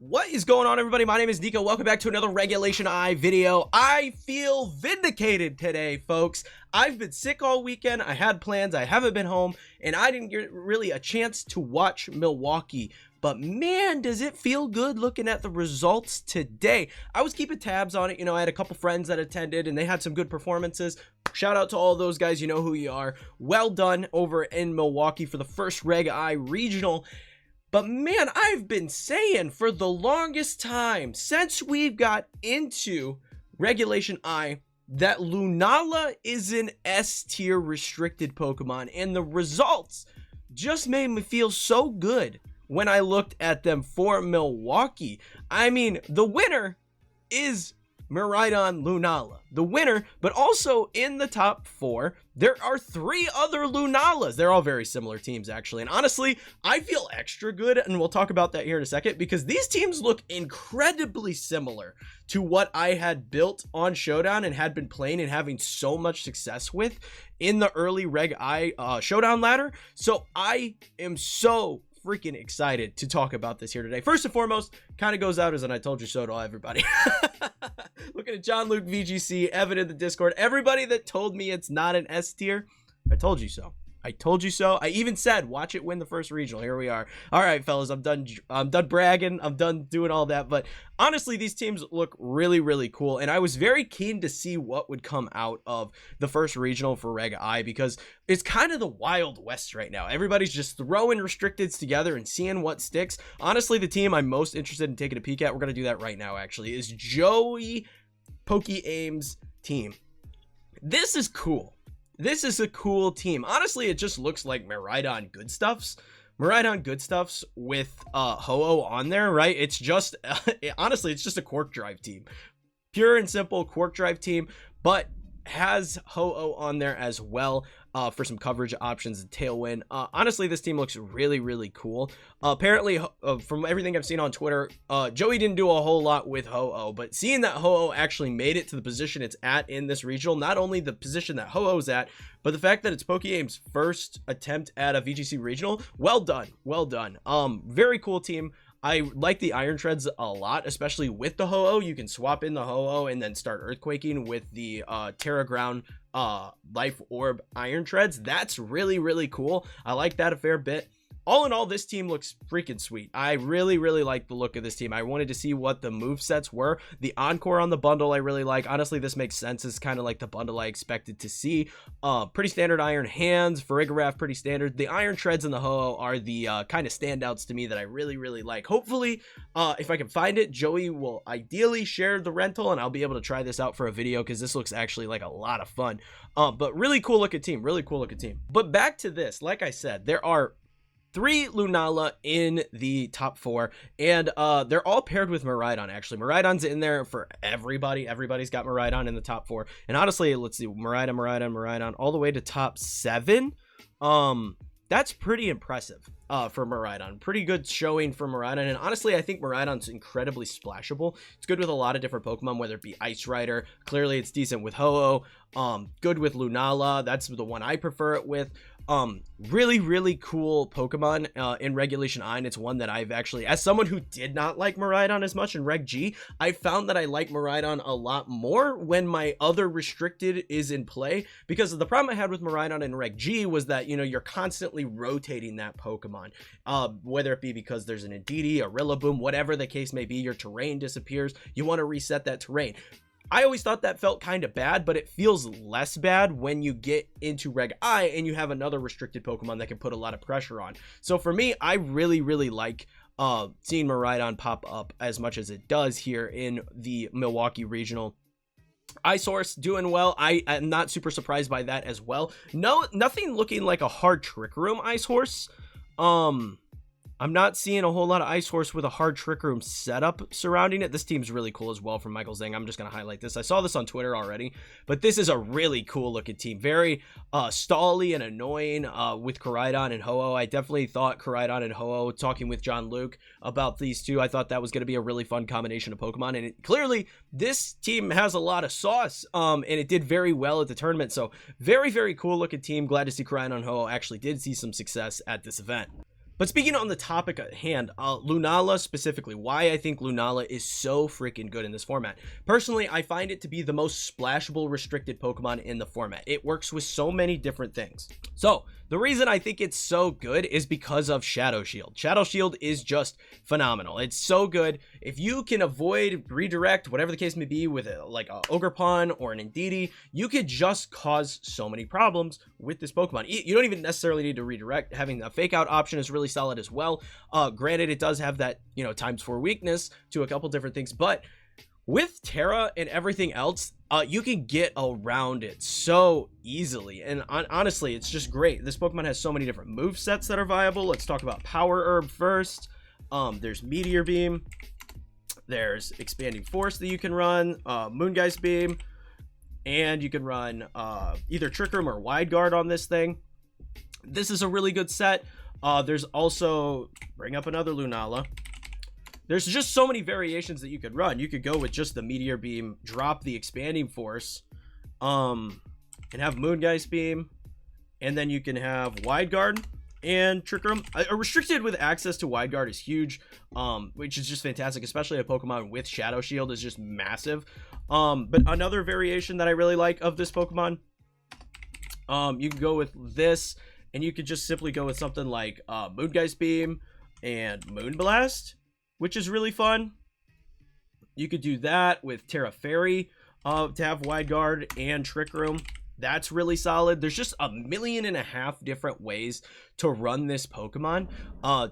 What is going on, everybody? My name is Kneeckoh. Welcome back to another Regulation I video. I feel vindicated today, folks. I've been sick all weekend. I had plans. I haven't been home, and I didn't get really a chance to watch Milwaukee. But man, does it feel good looking at the results today. I was keeping tabs on it. You know, I had a couple friends that attended, and they had some good performances. Shout out to all those guys. You know who you are. Well done over in Milwaukee for the first Reg I Regional. But man, I've been saying for the longest time, since we've got into Regulation I, that Lunala is an S-tier restricted Pokemon. And the results just made me feel so good when I looked at them for Milwaukee. I mean, the winner is Miraidon Lunala, the winner, but also in the top 4 there are 3 other Lunalas. They're all very similar teams, actually, and honestly I feel extra good, and we'll talk about that here in a second, because these teams look incredibly similar to what I had built on Showdown and had been playing and having so much success with in the early Reg I Showdown ladder. So I am so freaking excited to talk about this here today. First and foremost, kind of goes out as an I told you so to everybody. Looking at jon-luke VGC, Evan in the Discord, everybody that told me it's not an S tier, I told you so. I told you so. I even said watch it win the first regional. Here we are. All right, fellas, I'm done bragging. I'm done doing all that. But honestly, these teams look really cool, and I was very keen to see what would come out of the first regional for Reg I, because it's kind of the Wild West right now. Everybody's just throwing restricteds together and seeing what sticks. Honestly, the team I'm most interested in taking a peek at, we're going to do that right now actually, is Joey Pokeaim's team. This is cool. This is a cool team. Honestly, it just looks like Miraidon Good Stuffs. Miraidon Good Stuffs with Ho-Oh on there, right? It's just, honestly, it's just a Quark Drive team. Pure and simple Quark Drive team, but has Ho-Oh on there as well for some coverage options and Tailwind. Honestly, this team looks really cool. Apparently, from everything I've seen on Twitter, Joey didn't do a whole lot with Ho-Oh, but seeing that Ho-Oh actually made it to the position it's at in this regional, not only the position that Ho-Oh's at, but the fact that it's Pokeaim's first attempt at a VGC regional, well done, well done. Very cool team. I like the Iron Treads a lot, especially with the Ho-Oh. You can swap in the Ho-Oh and then start Earthquaking with the Terra Ground Life Orb Iron Treads. That's really cool. I like that a fair bit. All in all, this team looks freaking sweet. I really like the look of this team. I wanted to see what the movesets were. The Encore on the bundle I really like. Honestly, this makes sense. It's kind of like the bundle I expected to see. Pretty standard Iron Hands. Farigiraf, pretty standard. The Iron Treads and the Ho-Oh are the kind of standouts to me that I really like. Hopefully, if I can find it, Joey will ideally share the rental, and I'll be able to try this out for a video, because this looks actually like a lot of fun. But really cool looking team. Really cool looking team. But back to this. Like I said, there are 3 Lunala in the top 4, and they're all paired with Miraidon. Actually, Miraidon's in there for everybody. Everybody's got Miraidon in the top 4, and honestly, let's see, Miraidon all the way to top 7. That's pretty impressive for Miraidon. Pretty good showing for Miraidon, and honestly, I think Miraidon's incredibly splashable. It's good with a lot of different Pokemon, whether it be Ice Rider. Clearly, it's decent with Ho-Oh. Good with Lunala. That's the one I prefer it with. Really cool Pokemon in Regulation I, and it's one that I've actually, as someone who did not like Miraidon as much in Reg G, I found that I like Miraidon a lot more when my other restricted is in play, because the problem I had with Miraidon in Reg G was that, you know, you're constantly rotating that Pokemon, whether it be because there's an Indeedee, a Rillaboom, whatever the case may be, your terrain disappears, you want to reset that terrain. I always thought that felt kind of bad, but it feels less bad when you get into Reg I and you have another restricted Pokemon that can put a lot of pressure on. So for me, I really like seeing Miraidon pop up as much as it does here in the Milwaukee Regional. Ice Horse doing well. I am not super surprised by that as well. Nothing looking like a hard Trick Room Ice Horse. I'm not seeing a whole lot of Ice Horse with a hard Trick Room setup surrounding it. This team's really cool as well from Michael Zhang. I'm just going to highlight this. I saw this on Twitter already, but this is a really cool looking team. Very stally and annoying with Koraidon and Ho-Oh. I definitely thought Koraidon and Ho-Oh, talking with jon-luke about these two, I thought that was going to be a really fun combination of Pokemon, and clearly this team has a lot of sauce, and it did very well at the tournament. So very cool looking team. Glad to see Koraidon and Ho-Oh actually did see some success at this event. But speaking on the topic at hand, Lunala specifically, why I think Lunala is so freaking good in this format. Personally, I find it to be the most splashable restricted Pokemon in the format. It works with so many different things. So, the reason I think it's so good is because of Shadow Shield. Shadow Shield is just phenomenal. It's so good. If you can avoid, redirect, whatever the case may be with like a Ogerpon or an Indeedee, you could just cause so many problems with this Pokemon. You don't even necessarily need to redirect. Having a fake out option is really solid as well. Granted, it does have that, you know, ×4 weakness to a couple different things, but with Terra and everything else, you can get around it so easily. And honestly, it's just great. This Pokemon has so many different move sets that are viable. Let's talk about Power Herb first. There's Meteor Beam. There's Expanding Force that you can run. Moongeist Beam. And you can run either Trick Room or Wide Guard on this thing. This is a really good set. There's also, bring up another Lunala. There's just so many variations that you could run. You could go with just the Meteor Beam, drop the Expanding Force, and have Moongeist Beam, and then you can have Wide Guard and Trick Room. Restricted with access to Wide Guard is huge, which is just fantastic, especially a Pokemon with Shadow Shield is just massive. But another variation that I really like of this Pokemon, you can go with this, and you could just simply go with something like Moongeist Beam and Moonblast, which is really fun. You could do that with Terra Fairy to have Wide Guard and Trick Room. That's really solid. There's just 1.5 million different ways to run this Pokemon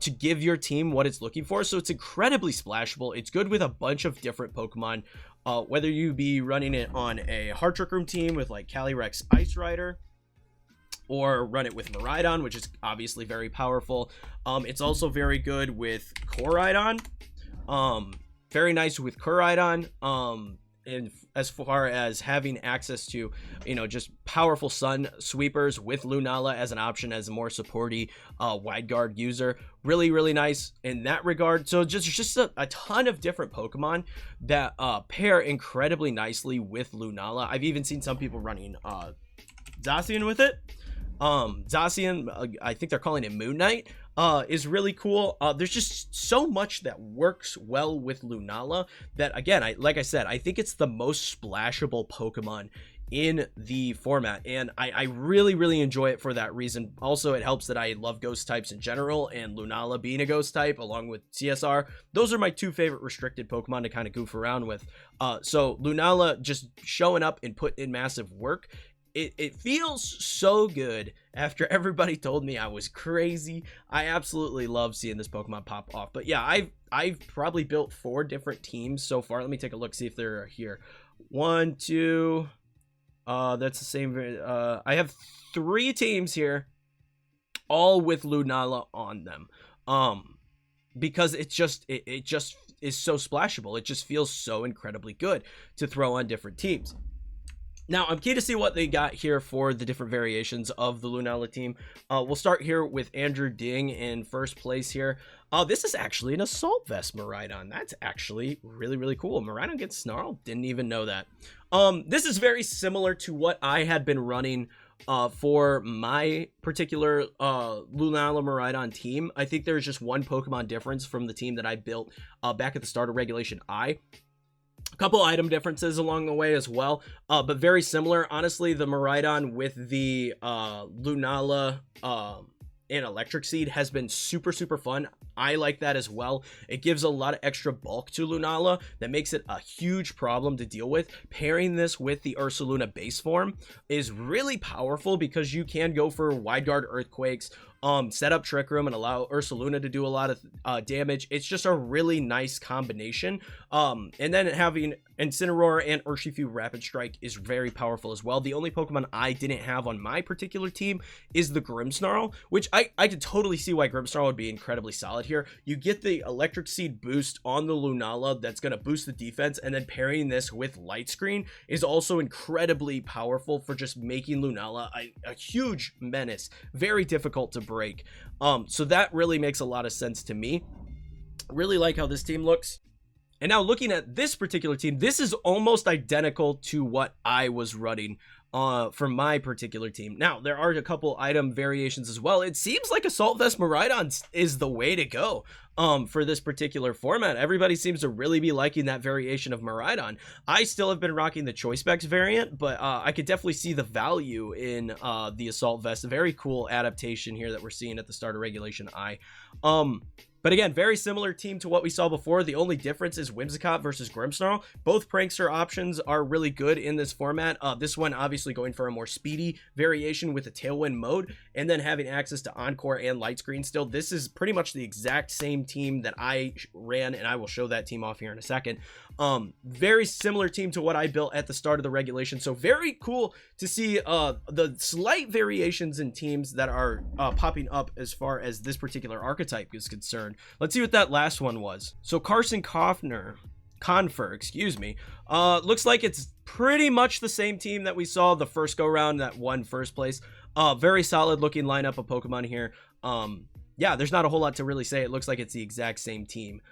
to give your team what it's looking for. So it's incredibly splashable. It's good with a bunch of different Pokemon, whether you be running it on a hard Trick Room team with like Calyrex Ice Rider, or run it with Miraidon, which is obviously very powerful. It's also very good with Koraidon. Very nice with Koraidon. And as far as having access to, you know, just powerful Sun Sweepers with Lunala as an option as a more supporty Wide Guard user. Really, really nice in that regard. So just a ton of different Pokemon that pair incredibly nicely with Lunala. I've even seen some people running Zacian with it. Zacian, I think they're calling it Moon Knight, is really cool. There's just so much that works well with Lunala that, again, like I said, I think it's the most splashable Pokemon in the format, and I really, really enjoy it for that reason. Also, it helps that I love ghost types in general, and Lunala being a ghost type along with CSR, those are my two favorite restricted Pokemon to kind of goof around with. So Lunala just showing up and put in massive work. It feels so good after everybody told me I was crazy. I absolutely love seeing this Pokemon pop off. But yeah, I've probably built 4 different teams so far. Let me take a look, see if they're here. 1, 2, that's the same. I have 3 teams here, all with Lunala on them. Because it just is so splashable. It just feels so incredibly good to throw on different teams. Now, I'm keen to see what they got here for the different variations of the Lunala team. We'll start here with Andrew Ding in first place here. This is actually an Assault Vest Miraidon. That's actually really, really cool. Miraidon gets Snarl. Didn't even know that. This is very similar to what I had been running for my particular Lunala Miraidon team. I think there's just one Pokemon difference from the team that I built back at the start of Regulation I. A couple item differences along the way as well, but very similar. Honestly, the Miraidon with the Lunala and Electric Seed has been super, super fun. I like that as well. It gives a lot of extra bulk to Lunala that makes it a huge problem to deal with. Pairing this with the Ursaluna base form is really powerful because you can go for Wide Guard Earthquakes, set up Trick Room and allow Ursaluna to do a lot of damage. It's just a really nice combination. And then having Incineroar and Urshifu Rapid Strike is very powerful as well. The only Pokemon I didn't have on my particular team is the Grimmsnarl, which I could totally see why Grimmsnarl would be incredibly solid here. You get the Electric Seed boost on the Lunala that's going to boost the defense, and then pairing this with Light Screen is also incredibly powerful for just making Lunala a huge menace. Very difficult to break. So that really makes a lot of sense to me. Really like how this team looks. And now looking at this particular team, this is almost identical to what I was running for my particular team. Now, there are a couple item variations as well. It seems like Assault Vest Miraidon is the way to go for this particular format. Everybody seems to really be liking that variation of Miraidon. I still have been rocking the Choice Specs variant, but I could definitely see the value in the Assault Vest. A very cool adaptation here that we're seeing at the start of Regulation I. But again, very similar team to what we saw before. The only difference is Whimsicott versus Grimmsnarl. Both Prankster options are really good in this format. This one obviously going for a more speedy variation with a Tailwind mode, and then having access to Encore and Light Screen still. This is pretty much the exact same team that I ran, and I will show that team off here in a second. Very similar team to what I built at the start of the regulation. So very cool to see the slight variations in teams that are popping up as far as this particular archetype is concerned. Let's see what that last one was. So Carson Confer, excuse me. Looks like it's pretty much the same team that we saw the first go round that won first place. Very solid looking lineup of Pokemon here. Yeah, there's not a whole lot to really say. It looks like it's the exact same team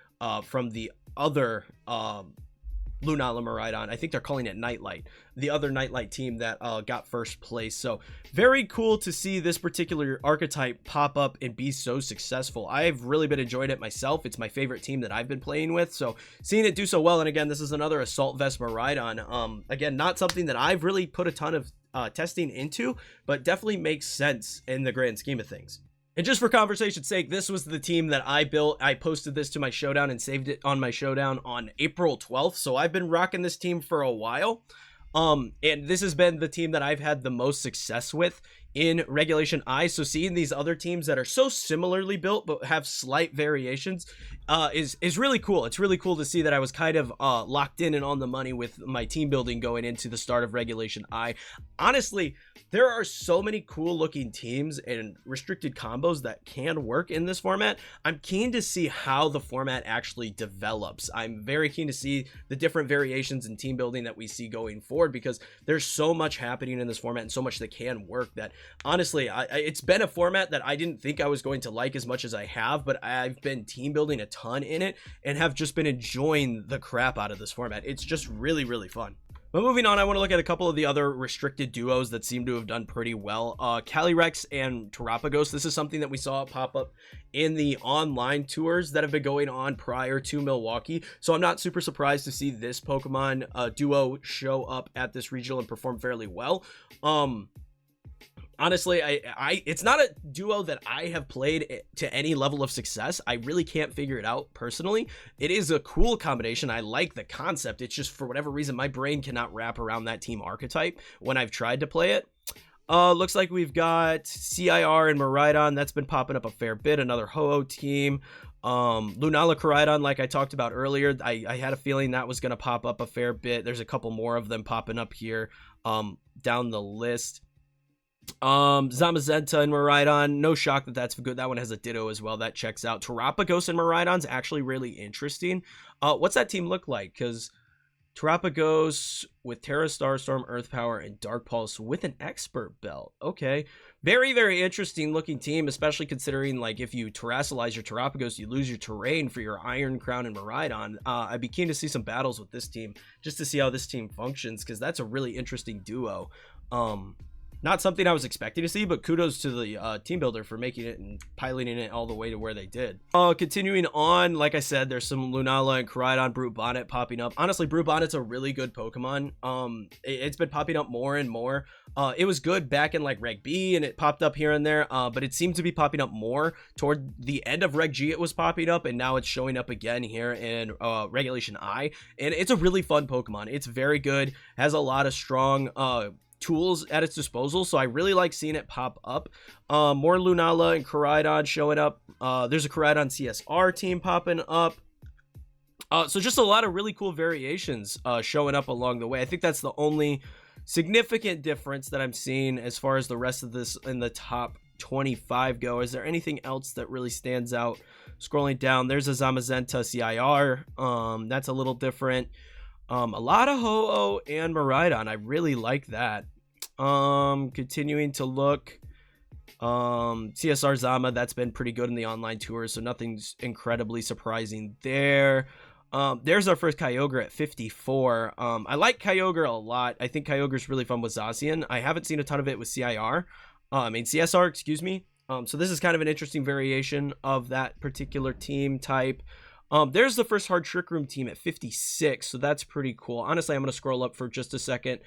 from the other Lunala Miraidon. I think they're calling it Nightlight, the other Nightlight team that got first place. So very cool to see this particular archetype pop up and be so successful. I've really been enjoying it myself. It's my favorite team that I've been playing with, so seeing it do so well. And again, this is another Assault Vest Miraidon. Again, not something that I've really put a ton of testing into, but definitely makes sense in the grand scheme of things. And just for conversation's sake, this was the team that I built. I posted this to my Showdown and saved it on my Showdown on April 12th. So I've been rocking this team for a while. And this has been the team that I've had the most success with in Regulation I. So seeing these other teams that are so similarly built but have slight variations is really cool. It's really cool to see that I was kind of locked in and on the money with my team building going into the start of Regulation I. Honestly, there are so many cool looking teams and restricted combos that can work in this format. I'm keen to see how the format actually develops. I'm very keen to see the different variations in team building that we see going forward, because there's so much happening in this format and so much that can work that honestly, it's been a format that I didn't think I was going to like as much as I have, but I've been team building a ton in it and have just been enjoying the crap out of this format. It's just really, really fun. But moving on, I want to look at a couple of the other restricted duos that seem to have done pretty well. Calyrex and Terapagos. This is something that we saw pop up in the online tours that have been going on prior to Milwaukee. So I'm not super surprised to see this Pokemon duo show up at this regional and perform fairly well. Honestly, it's not a duo that I have played to any level of success. I really can't figure it out personally. It is a cool combination. I like the concept. It's just for whatever reason, my brain cannot wrap around that team archetype when I've tried to play it. Looks like we've got CIR and Miraidon. That's been popping up a fair bit. Another Ho-Oh team. Lunala Coridon, like I talked about earlier, I had a feeling that was going to pop up a fair bit. There's a couple more of them popping up here down the list. Zamazenta and Miraidon, no shock that that's good. That one has a Ditto as well. That checks out. Terapagos and Miraidon's actually really interesting. What's that team look like? Because Terapagos with Terra, Starstorm, Earth Power, and Dark Pulse with an Expert Belt. Okay. Very, very interesting looking team, especially considering, like, if you Terrasilize your Terapagos, you lose your terrain for your Iron Crown and Miraidon. I'd be keen to see some battles with this team just to see how this team functions, because that's a really interesting duo. Not something I was expecting to see, but kudos to the team builder for making it and piloting it all the way to where they did. Continuing on, like I said, there's some Lunala and Coridon Brute Bonnet popping up. Honestly, Brute Bonnet's a really good Pokemon. It's been popping up more and more. It was good back in like Reg B, and it popped up here and there, but it seemed to be popping up more toward the end of Reg G. It was popping up, and now it's showing up again here in Regulation I, and it's a really fun Pokemon. It's very good, has a lot of strong tools at its disposal, so I really like seeing it pop up. More Lunala and Coridon showing up. There's a Coridon CSR team popping up. So just a lot of really cool variations showing up along the way. I think that's the only significant difference that I'm seeing as far as the rest of this in the top 25 go. Is there anything else that really stands out? Scrolling down, there's a Zamazenta CIR. That's a little different. A lot of Ho-Oh and Miraidon. I really like that. Continuing to look. CSR Zama, that's been pretty good in the online tours, so nothing's incredibly surprising there. There's our first Kyogre at 54. I like Kyogre a lot. I think Kyogre's really fun with Zacian. I haven't seen a ton of it with CSR, excuse me. So this is kind of an interesting variation of that particular team type. There's the first hard Trick Room team at 56, so that's pretty cool. Honestly, I'm going to scroll up for just a second.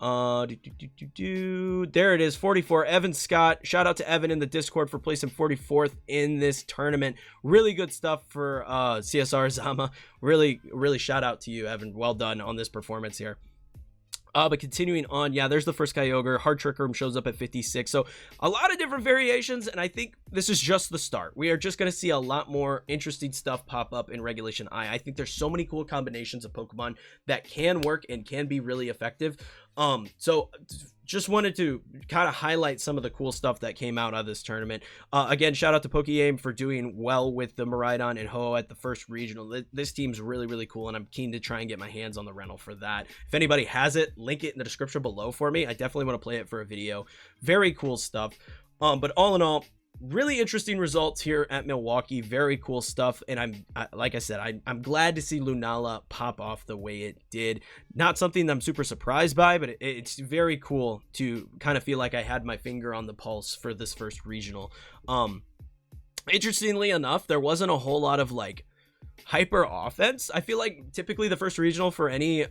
There it is, 44. Evan Scott. Shout out to Evan in the Discord for placing 44th in this tournament. Really good stuff for CSR Zama. Really shout out to you, Evan. Well done on this performance here. But continuing on, yeah, there's the first Kyogre. Hard Trick Room shows up at 56. So a lot of different variations, and I think this is just the start. We are just going to see a lot more interesting stuff pop up in Regulation I. I think there's so many cool combinations of Pokemon that can work and can be really effective. So just wanted to kind of highlight some of the cool stuff that came out of this tournament. Again, shout out to PokeAim for doing well with the Miraidon and Ho at the first regional. This team's really cool, and I'm keen to try and get my hands on the rental for that. If anybody has it, link it in the description below for me. I definitely want to play it for a video. Very cool stuff. But all in all, really interesting results here at Milwaukee. Very cool stuff, and like I said, I'm glad to see Lunala pop off the way it did. Not something that I'm super surprised by, but it's very cool to kind of feel like I had my finger on the pulse for this first regional. Interestingly enough, there wasn't a whole lot of like hyper offense. I feel like typically the first regional for any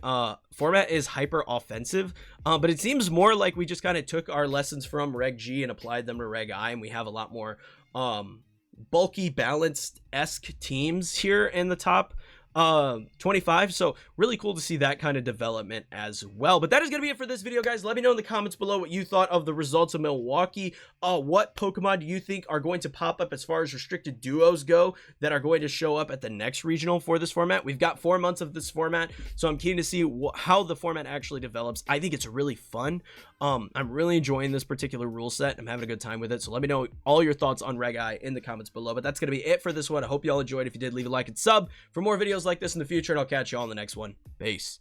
format is hyper offensive, but it seems more like we just kind of took our lessons from Reg G and applied them to Reg I, and we have a lot more bulky, balanced-esque teams here in the top 25. So really cool to see that kind of development as well. But that is gonna be it for this video, guys. Let me know in the comments below what you thought of the results of Milwaukee. What Pokemon do you think are going to pop up as far as restricted duos go that are going to show up at the next regional for this format? We've got 4 months of this format, so I'm keen to see how the format actually develops. I think it's really fun. I'm really enjoying this particular rule set. I'm having a good time with it, so let me know all your thoughts on Reg I in the comments below. But that's gonna be it for this one. I hope you all enjoyed. If you did, leave a like and sub for more videos like this in the future, and I'll catch you all in the next one. Peace.